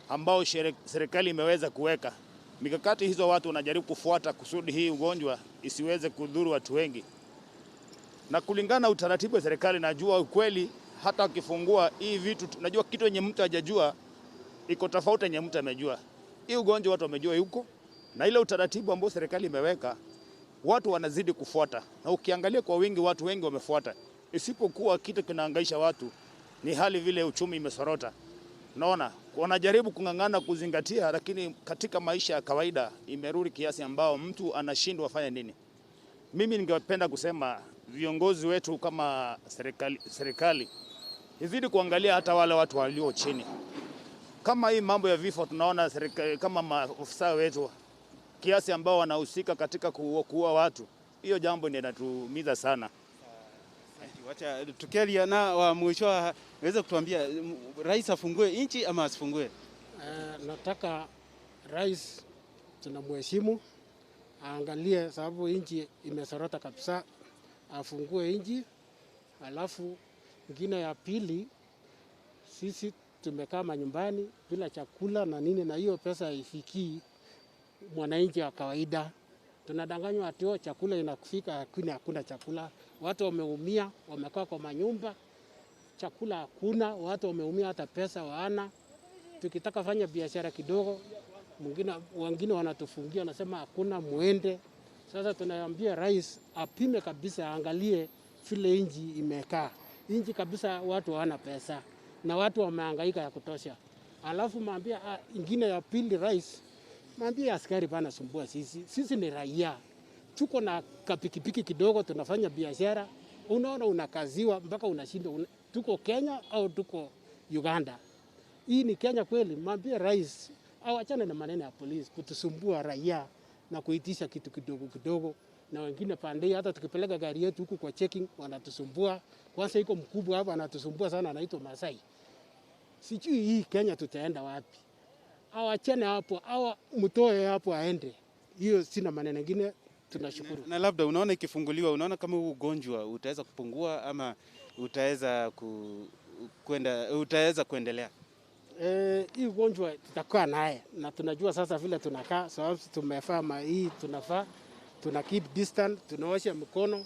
ambao serikali imeweza kuweka. Mikakati hizo watu wanajaribu kufuata kusudi hii ugonjwa isiweze kudhuru watu wengi. Na kulingana na utaratibu wa serikali, najua ukweli hata ukifungua hii vitu, najua kitu yenye mtu hajajua iko tofauti yenye mtu amejua. Hii ugonjwa watu wamejua yuko, na ile utaratibu ambao serikali imeweka watu wanazidi kufuata, na ukiangalia kwa wingi watu wengi wamefuata. Isipokuwa kitu kinahangaisha watu ni hali vile uchumi imesorota. Unaona, wanajaribu kung'ang'ana kuzingatia, lakini katika maisha ya kawaida imerudi kiasi ambao mtu anashindwa afanye nini. Mimi ningependa kusema viongozi wetu kama serikali izidi kuangalia hata wale watu walio chini. Kama hii mambo ya vifo tunaona serikali kama maafisa wetu kiasi ambao wanahusika katika kuua watu, hiyo jambo ndio inatumiza sana. Wacha tukialia na wa mwisho aweze kutuambia rais afungue nchi ama asifungue. Nataka rais tunamheshimu, aangalie sababu nchi imesorota kabisa, afungue nchi. Alafu ngine ya pili, sisi tumekaa manyumbani bila chakula na nini, na hiyo pesa haifikii mwananchi wa kawaida. Tunadanganywa ati chakula inakufika, hakuna chakula. Watu wameumia, wamekaa kwa manyumba, chakula hakuna, watu wameumia, hata pesa hawana. Tukitaka fanya biashara kidogo, wengine wanatufungia, wanasema hakuna muende. Sasa tunaambia rais apime kabisa, angalie vile nchi imekaa. Nchi kabisa watu hawana pesa na watu wamehangaika ya kutosha. Alafu mwambia ingine ya pili, rais mwambie askari bana sumbua sisi ni raia. Tuko na kapikipiki kidogo tunafanya biashara. Unaona unakaziwa mpaka unashindwa tuko Kenya au tuko Uganda. Hii ni Kenya kweli? Mwambie rais awachane na maneno ya polisi kutusumbua raia na kuitisha kitu kidogo. Na wengine pande hata tukipeleka gari yetu huku kwa checking wanatusumbua. Kwanza iko mkubwa hapa anatusumbua sana, anaitwa Masai. Sijui hii Kenya tutaenda wapi? Awachane hapo, mtoe hapo aende. Hiyo sina maneno mengine, tunashukuru. Na labda unaona ikifunguliwa, unaona kama huu ugonjwa utaweza kupungua ama utaweza kuendelea? Hii ugonjwa tutakaa naye na tunajua sasa vile tunakaa, sababu tumefaa hii tuna keep distance, tunaosha mikono.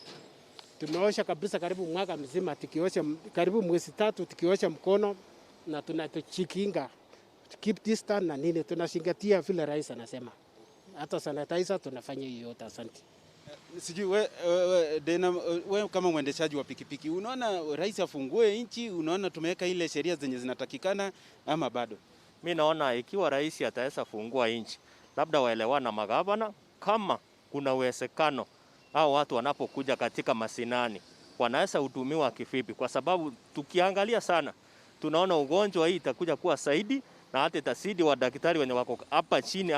tumeosha kabisa karibu mwaka mzima, tukiosha karibu mwezi 3 tukiosha mkono na tunatuchikinga keep distance na nini, tunashingatia vile rais anasema. Hata sanitizer tunafanya hiyo yote. Asante. Sijui we kama mwendeshaji wa pikipiki, unaona rais afungue nchi? Unaona tumeweka ile sheria zenye zinatakikana ama bado? Mimi naona ikiwa rais ataweza fungua nchi, labda waelewana na magavana, kama kuna uwezekano au watu wanapokuja katika masinani wanaweza hutumiwa kivipi, kwa sababu tukiangalia sana tunaona ugonjwa hii itakuja kuwa zaidi na hata itasidi wa daktari wenye wako hapa chini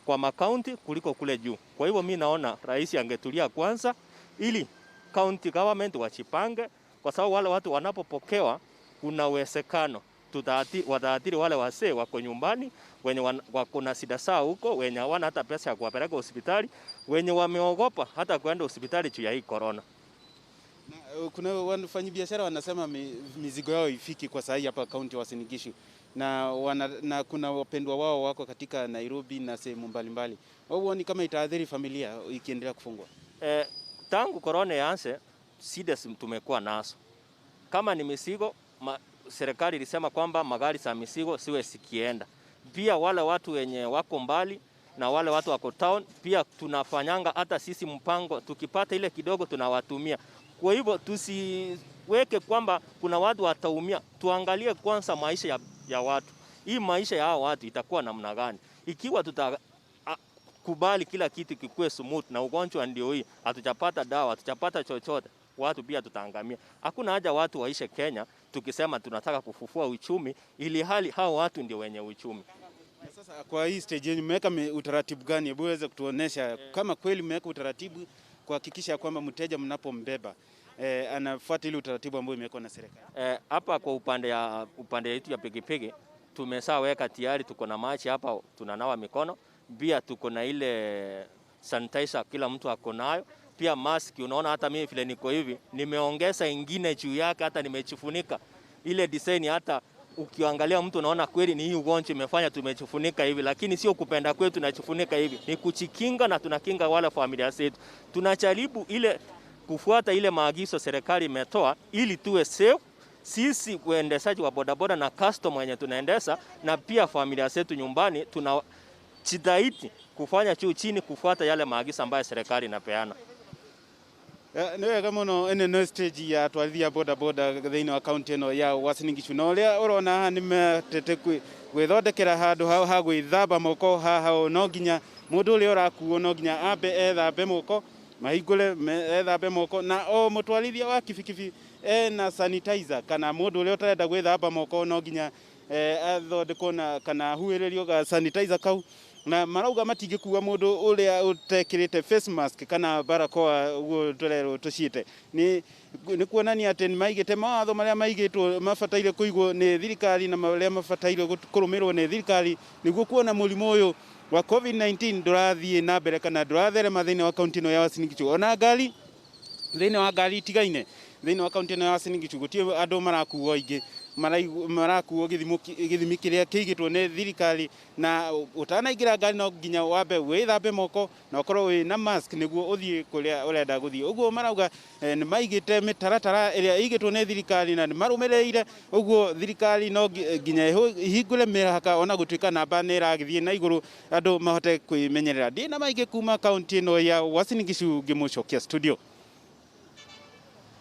kwa makaunti kuliko kule juu. Kwa hivyo mimi naona rais angetulia kwanza ili county government wachipange, kwa sababu wale watu wanapopokewa kuna uwezekano wataathiri wale wasee wako nyumbani, wenye wako na shida sawa huko, wenye hawana hata pesa ya kuwapeleka hospitali, wenye wameogopa hata kwenda hospitali juu ya hii corona. Kuna wafanyabiashara wanasema mizigo yao ifiki kwa sahi hapa kaunti ya Uasin Gishu na kuna wapendwa wao wako katika Nairobi na sehemu mbalimbali. Wao ni kama itaathiri familia ikiendelea kufungwa. Tangu corona yaanze shida tumekuwa nazo. Kama ni mizigo, serikali ilisema kwamba magari za mizigo siwe sikienda. Pia wale watu wenye wako mbali na wale watu wako town pia tunafanyanga hata sisi mpango, tukipata ile kidogo tunawatumia. Kwa hivyo tusiweke kwamba kuna watu wataumia, tuangalie kwanza maisha ya watu. Hii maisha ya hao watu itakuwa namna gani? Ikiwa tutakubali kila kitu kikuwe smooth na ugonjwa ndio hii, hatujapata dawa, hatujapata chochote, watu pia tutaangamia. Hakuna haja watu waishe Kenya tukisema tunataka kufufua uchumi ili hali hao watu ndio wenye uchumi. Sasa kwa hii stage yenu mmeweka utaratibu gani? Hebu uweze kutuonesha kama kweli mmeweka utaratibu kuhakikisha kwamba mteja mnapombeba anafuata ile utaratibu ambao imewekwa na serikali. Hapa kwa upande yetu ya pikipiki tumeshaweka tayari, tuko na maji hapa tunanawa mikono, pia tuko na ile sanitizer kila mtu ako nayo, pia mask. Unaona hata mimi vile niko hivi nimeongeza ingine juu yake, hata nimechifunika ile design, hata ukiangalia mtu unaona kweli ni hii ugonjwa imefanya tumechifunika hivi, lakini sio kupenda kwetu tunachifunika hivi, ni kuchikinga na tunakinga wale familia zetu. Tunajaribu ile kufuata ile maagizo serikali imetoa ili tuwe safe sisi waendeshaji wa bodaboda na customer wenye tunaendesha, na pia familia zetu nyumbani. Tunajitahidi kufanya juu chini kufuata yale maagizo ambayo serikali inapeana. Niwe kama no stage ya twathia bodaboda thĩinĩ wa county ĩno ya Uasin Gishu, na ũrĩa ũrona haha nĩ metete gwĩthondekera handũ ha gwĩthamba moko. Haha no nginya mũndũ ũrĩa ũrakuo no nginya ambe ethambe moko, mahingũre ethambe moko, na o mũtwarithia wa kibikibi na sanitizer, kana mũndũ ũrĩa ũtarenda gwĩthamba moko no nginya athondekwo kana huĩrĩrio sanitizer kau. Na marauga matingĩkua mũndũ ũrĩa ũtekĩrĩte face mask kana barakoa ũguo tũrerwo tũciĩte. Nĩ kuonania atĩ maigĩte mawatho marĩa maigĩtwo mabataire kũigwo nĩ thirikari na marĩa mabataire kũrũmĩrĩrwo nĩ thirikari nĩguo kuona mũrimũ ũyũ wa COVID-19 ndũrathiĩ na mbere kana ndũratherema thĩinĩ wa kaunti ĩno ya Uasin Gishu. Ona ngari thĩinĩ wa ngari itigaine thĩinĩ wa kaunti ĩno ya Uasin Gishu gũtirĩ andũ marakuo aingĩ, marakuo gĩthimi kĩrĩa kĩigĩtwo nĩ thirikari, na ũtanaingĩra ngari no nginya wambe wĩthambe moko na ũkorwo wĩ na mask nĩguo ũthiĩ kũrĩa ũrenda gũthiĩ. Ũguo marauga nĩ maigĩte mĩtaratara ĩrĩa ĩigĩtwo nĩ thirikari na nĩ marũmĩrĩire. Ũguo thirikari no nginya ihingũre mĩhaka ona gũtuĩka namba nĩ ĩragĩthiĩ na igũrũ, andũ mahote kwĩmenyerera. Ndĩ na maingĩ kuma kaunti ĩno ya Uasin Gishu ngĩmũcokia studio.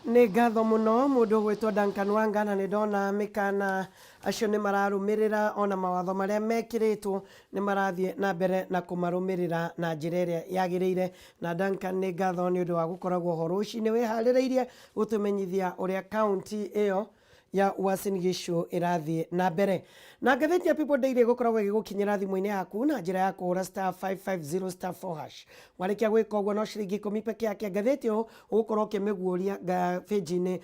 Nĩ ngatho mũno mũndũ gwĩtwo Duncan Wanga, na nĩ ndona mĩkana acio nĩ mararũmĩrĩra ona mawatho marĩa mekĩrĩtwo nĩ marathiĩ na mbere na kũmarũmĩrĩra na njĩra ĩrĩa yagĩrĩire. Na Duncan nĩ ngatho nĩ ũndũ wa gũkoragwo ho rũcinĩ wĩharĩrĩirie gũtũmenyithia ũrĩa kaunti ĩyo ya Uasin Gishu irathiĩ na mbere. Na ngathĩti ya People Daily gũkoragwo ĩgĩgũkinyĩra thimũ-inĩ yaku na njĩra ya kũhũra *550*4#. Warĩkia gwĩka ũguo no ciringi 10 peke yake. Ngathĩti ĩyo ũgũkorwo ũkĩmĩguũria page-inĩ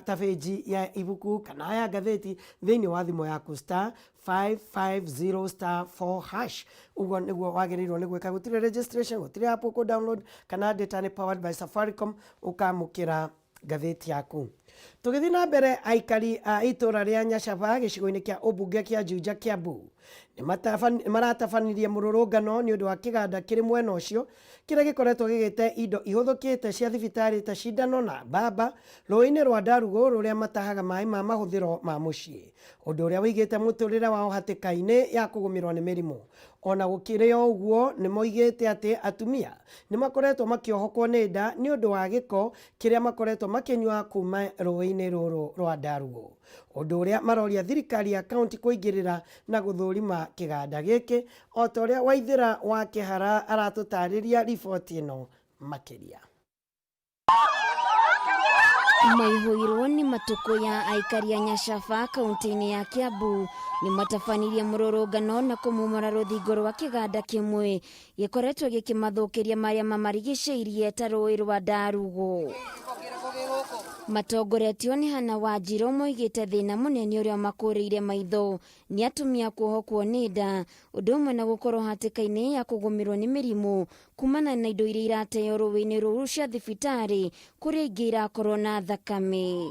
ta page ya ibuku kana ya ngathĩti thĩinĩ wa thimũ yaku *550*4#. Ũguo nĩguo wagĩrĩirwo nĩ gwĩka. Gũtirĩ registration, gũtirĩ app ũkũ download kana data nĩ powered by Safaricom, ũkamũkĩra ngathĩti yaku. Tũgĩthiĩ na mbere, aikari a itũra rĩa Nyacaba gĩcigo-inĩ kĩa ũmbunge kĩa Juja Kiambu nĩmaratabanirie mũrũrũngano nĩ ũndũ wa kĩganda kĩrĩ mwena ũcio kĩrĩa gĩkoretwo gĩgĩte indo ihũthũkĩte cia thibitarĩ ta cindano na mbamba rũĩ-inĩ rwa Ndarugu rũrĩa matahaga maĩ ma mahũthĩro ma mũciĩ, ũndũ ũrĩa wĩigĩte mũtũrĩre wao hatĩka-inĩ ya kũgũmĩrwo nĩ mĩrimũ. Ona gũkĩrĩ o ũguo nĩmoigĩte atĩ atumia nĩmakoretwo makĩohokwo nĩ nda nĩ ũndũ wa gĩko kĩrĩa makoretwo makĩnyua kuma rũĩ-inĩ rũrũ rwa Ndarugu, ũndũ ũrĩa maroria thirikari ya kaunti kũingĩrĩra na gũthũrima kĩganda gĩkĩ, o ta ũrĩa Waithĩra wa Kĩhara aratũtarĩria riboti ĩno makĩria. Maihũirwo nĩ matũkũ ya aikari a Nyacaba kaunti-inĩ ya Kiambu nĩmatabanirie mũrũrũngano na kũmomora rũthingo rwa kĩganda kĩmwe gĩkoretwo gĩkĩmathũkĩria marĩa mamarigicĩirie ta rũĩ rwa Ndarugu. Matongoretio nĩ Hana Wanjirũ moigĩte thĩna mũnene ũrĩa makũrĩire maitho nĩ atumia kuohokwo nĩ nda, ũndũ ũmwe na gũkorwo hatĩka-inĩ ya kũgũmĩrwo nĩ mĩrimũ kumana na indo iria irateo rũĩ-inĩ rũrũ cia thibitarĩ kũrĩa ingĩ irakorwo na thakame.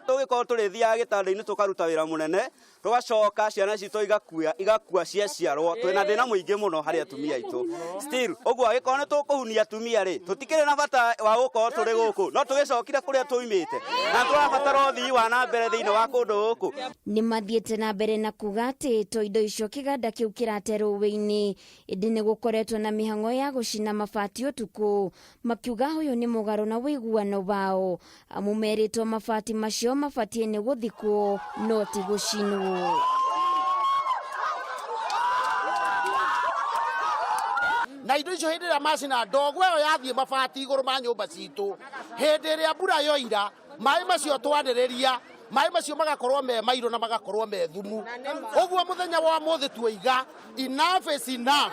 Tũgĩkorwo tũrĩthiaga gĩtanda-inĩ tũkaruta wĩra mũnene tũgacoka ciana citũ igakua ciaciarwo twĩna thĩna mũingĩ mũno harĩ atumia aitũ. Still ũguo agĩkorwo nĩ tũkũhunia atumia rĩ, tũtikĩrĩ na bata wa gũkorwo tũrĩ gũkũ, no tũgĩcokire kũrĩa tũimĩte na tũrabatara ũthii wa na mbere thĩinĩ wa kũndũ gũkũ. Nĩ mathiĩte na mbere na kuga atĩ to indo icio kĩganda kĩu kĩrate rũĩ-inĩ, ĩndĩ nĩ gũkoretwo na mĩhang'o ya gũcina mabati ũtukũ, makiuga ũyũ nĩ mũgarũ na wĩiguano wao, amu merĩtwo mabati macio mabatiĩ nĩ gũthikwo no ti gũcinwo. Na indo icio hĩndĩ ĩrĩa macina ndogo ĩyo yathiĩ mabati igũrũ ma nyũmba citũ, hĩndĩ ĩrĩa mbura yoira maĩ macio twanĩrĩria, maĩ macio magakorwo me mairũ na magakorwo me thumu. Ũguo mũthenya wa mũthĩ tuoiga enough is enough.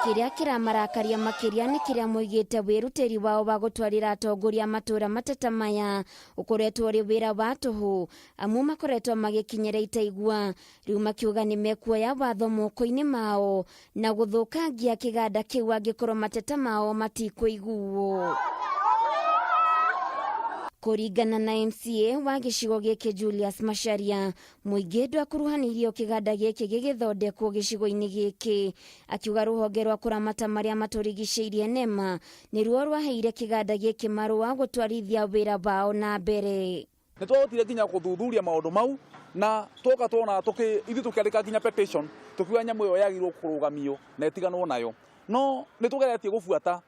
Kĩrĩa kĩramarakaria makĩria nĩ kĩrĩa moigĩte wĩrutĩri wao wa gũtwarĩra atongoria matũra mateta maya ũkoretwo ũrĩ wĩra wa tũhũ, amu makoretwo magĩkinyĩra itaigua, rĩu makiuga nĩ mekuoya watho moko-inĩ mao na gũthũkangia kĩganda kĩu angĩkorwo mateta mao matikũiguo. Kũringana na MCA wa gĩcigo gĩkĩ Julius Macharia, mũingĩ ndwakũruhanĩirio kĩganda gĩkĩ gĩgĩthondekwo gĩcigo-inĩ gĩkĩ, akiuga rũhonge rwa kũramata marĩa matũrigicĩirie NEMA nĩruo rwaheire kĩganda gĩkĩ marũa gũtwarithia wĩra wao na mbere. Nĩ twahotire nginya gũthuthuria maũndũ mau na twoka twona ithuĩ tũkĩandĩka nginya petition tũkiuga nyamũ ĩyo yagĩrĩirwo kũrũgamio na ĩtiganwo nayo, no nĩ tũgeretie gũbuata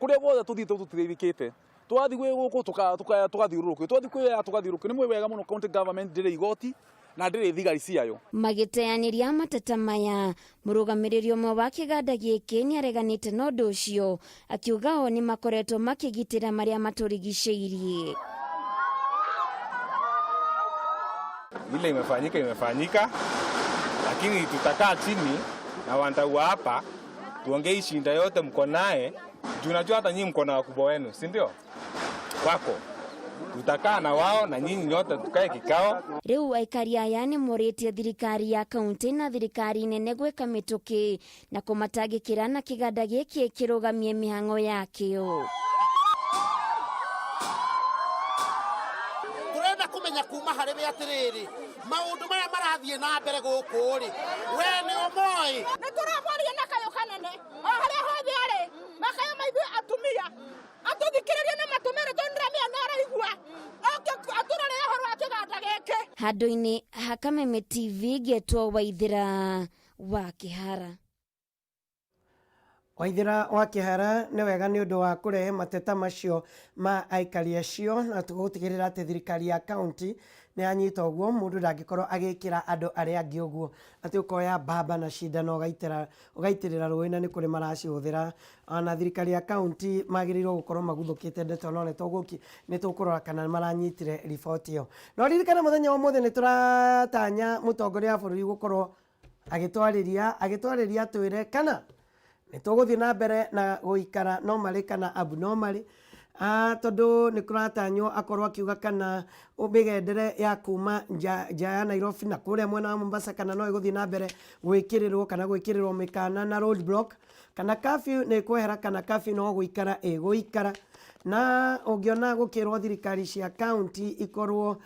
kũrĩa guothe tũthiĩte tũtiririkĩte. Twathi gwĩ gũkũ tũgathiũrũrũkio, twathi kwĩya tũgathiũrũkio. Nĩ mwĩ wega mũno county government ndĩrĩ igoti na ndĩrĩ thigari ciayo. Magĩteanĩria mateta maya, mũrũgamĩrĩri ũmwe wa kĩganda gĩkĩ nĩ areganĩte na ũndũ ũcio, akiuga o nĩ makoretwo makĩgitĩra marĩa matũrigicĩirie. Ile imefanyika, lakini tutakaa chini na wandau hapa tuongee shinda yote mko naye, juu najua hata nyinyi mko na wakubwa wenu, si ndio? Wako tutakaa na wao na nyinyi nyote tukae kikao. Rĩu aikari aya nĩ morĩtie thirikari ya kaunti na thirikari nene gwĩka mĩtũkĩ na kũmatangĩkĩra na kĩganda gĩkĩ kĩrũgamie mĩhang'o yakĩo. Tũrenda kũmenya kuma harĩ we atĩrĩrĩ, maũndũ marĩa marathiĩ na mbere gũkũ rĩ, we nĩ ũmoĩ. Nĩ tũraboria na kayũ kanene o harĩa hothe arĩ, makayũ maithuĩ atumia atũthikĩrĩrie na matũmĩre tũnĩramĩa na araigua atũrorere ũhoro wa kĩganda gĩkĩ. Handũ-inĩ ha Kameme TV ngetwo Waithĩra wa Kĩhara. Waithĩra wa Kĩhara nĩ wega nĩ ũndũ wa kũrehe mateta macio ma aikari acio, na tũgũtigĩrĩra atĩ thirikari ya kaunti nĩ yanyita ũguo mũndũ ndangĩkorwo agĩkĩra andũ arĩa angĩ ũguo, atĩ ũkoya mbamba na cindano ũgaitĩrĩra rũĩ na nĩ kũrĩ maracihũthĩra. Na thirikari ya kaunti magĩrĩirwo gũkorwo maguthũkĩte ndeto no nĩ tũkũrora kana maranyitire riboti ĩyo. No ririkana mũthenya wa ũmũthĩ nĩ tũratanya mũtongoria wa bũrũri gũkorwo agitwariria twire kana nituguthie na mbere na guikara normally kana abnormally tondu ni kuratanywo akorwo akiuga kana migendere ya kuma nja ya Nairobi na kuria mwena wa Mombasa kana no iguthie na mbere gwikirirwo mikana na road block kana curfew ni kwehera kana curfew no guikara guikara na ungiona gukirwo thirikari cia county ikorwo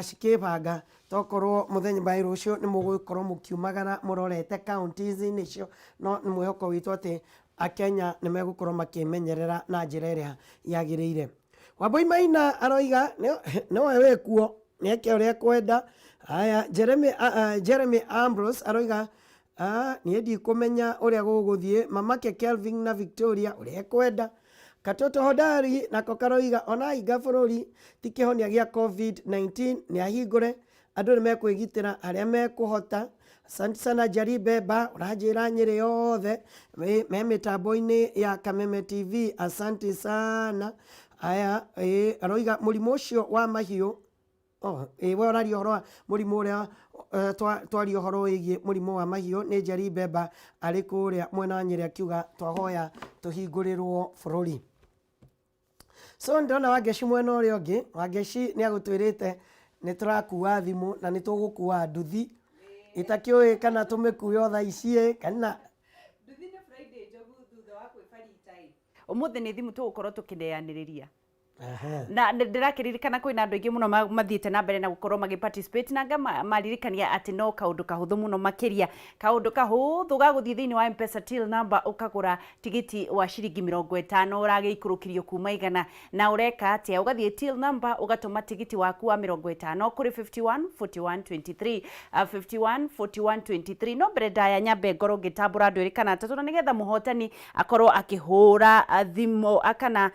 cikibanga tokorwo muthenya bai rucio ni mugukorwo mukiumagara murorete counties nicio no ni mwihoko witu ati akenya ni megukorwo makimenyerera na njira iria yagiriire. Wambui Maina aroiga no wewe kuo ni eke uria kwenda. Haya, Jeremy Ambrose aroiga ni ndi kumenya uria guguthie mamake Kelvin na Victoria uria kwenda. Katoto Hodari nako karoiga ona iga bururi tikihonia gia COVID-19 ni ahingure andu ni mekwigitira aria mekuhota. Asante sana Jaribeba urajira Nyeri yothe me mitambo-ini ya Kameme TV, asante sana. Aya aroiga murimu ucio wa mahiu we urari horo murimu uria twari horo wigie murimu wa mahiu ni Jaribeba ari kuria mwena wa Nyeri akiuga twahoya tuhingurirwo bururi. So ndona Wangeci mwena uria ungi Wangeci ni agutwirite ni turakua thimu na ni tugukua nduthi itakiwe kana tumekuyo tha icie kana nduthi ni Friday jogu thutha wa kwifari time umuthi ni thimu tugukorwo tukineaniriria na ndirakiririkana kwina andu aingi muno mathiite na mbere na gukorwo magiparticipate na maririkania ati no kaundu kahuthu muno makiria kaundu kahuthu gaguthie thiini wa M-Pesa till number ukagura tigiti wa ciringi 50 uragiikurukirio kuma igana na ureka atia ugathie till number ugatuma tigiti waku wa 50 kuri 51 41 23 51 41 23 no mbere ndaya nyambe ngoro ngitambura andu irikana atatu na nigetha muhotani akorwo akihura thimu akana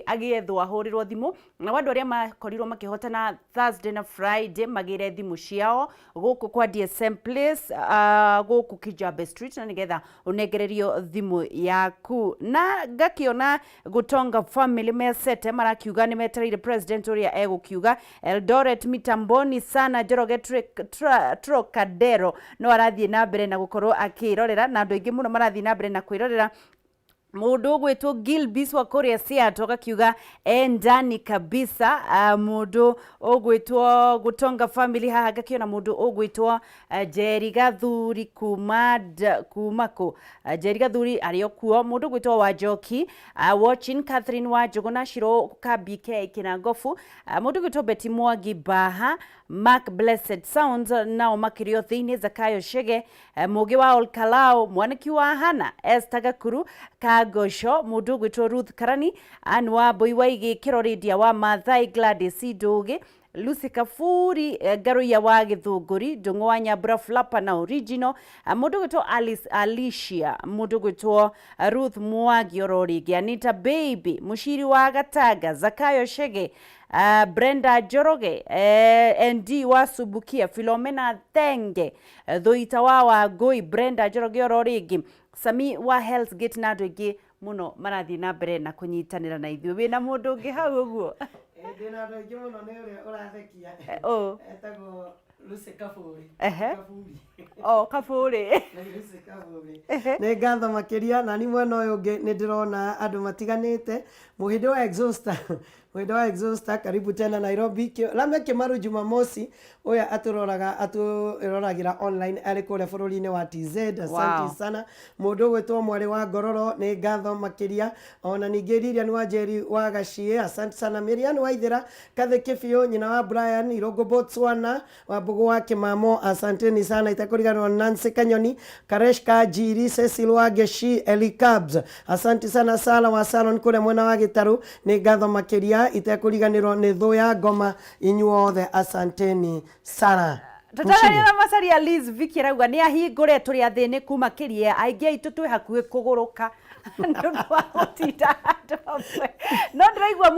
agiethwa hurirwo thimu na wandu aria makorirwo makihotana Thursday na Friday magire thimu ciao guku kwa DSM Place guku Kijabe Street na nigetha unegererio thimu yaku na gakiona Gutonga family mesete marakiuga ni metereire president uria egukiuga Eldoret mitamboni sana Njoroge Trocadero no arathie na mbere na gukorwo akirorera na andu aingi muno marathie na mbere na kwirorera mundu gwitwo Gilbis wa Korea Seattle gakiuga ndani kabisa mundu ogwitwo Gutonga family haha gakiona mundu ogwitwo Jerry Gathuri kumako Jerry Gathuri ariokuo mundu gwitwo Wajoki watching Catherine Wajogo na Shiro KBK Kinangofu mundu gwitwo Betty Mwangi Baha Mark Blessed Sounds nao makirio thiini Zakayo Shege mugi wa Olkalao mwaniki wa Hana Esther Gakuru Kagosho mundu gwitwo Ruth Karani anwa boiwaigi kiroridia wa Mathai Gladys Doge Lucy Kafuri Garuya wa Githunguri Ndungu wa Nyambura Flapa na original mundu gwitwo Alice Alicia mundu gwitwo Ruth Mwangi Ororigi Anita Baby Mushiri wa Gataga Zakayo Shege Brenda Joroge ND wa Subukia Philomena Thenge Thoita wa Goi Brenda Joroge Ororigi Sami wa Health Gate na ndwingi muno marathi na mbere na kunyitanira na ithuĩ wina mundu ungi hau uguo ndina andu aingi muno ni uria urathekia etagwo Lucy Kafuri Kafuri Lucy Kafuri ni ngatho makiria na ni mwena uyu ungi ni ndirona andu matiganite muhindi wa Exhauster karibu tena Nairobi Lame Kimaru Jumamosi oya aturoragira online ari kule bururi-ini wa TZ asante sana mundu gwetwo mwari wa Ngororo ni ngatho makiria ona ningi Lilian wa Njeri wa Gashie asante sana Miriam Waithira Kathe Kifio nyina wa Brian Irogo Botswana wa Bugu wa Kimamo asanteni sana itakuriganwa Nancy Kanyoni Karesh Kajiri Cecil wa Geshi Elikabs asante sana Sala wa Salon kule mwena wa Gitaru ni ngatho makiria itakuriganirwo ni thu ya ngoma inyuothe asanteni sana Tutaria na masari ya Liz Vicky rauga ni ahingure turi athini kuma kiria aingi aitu twi hakuhi kuguruka no ndiraigua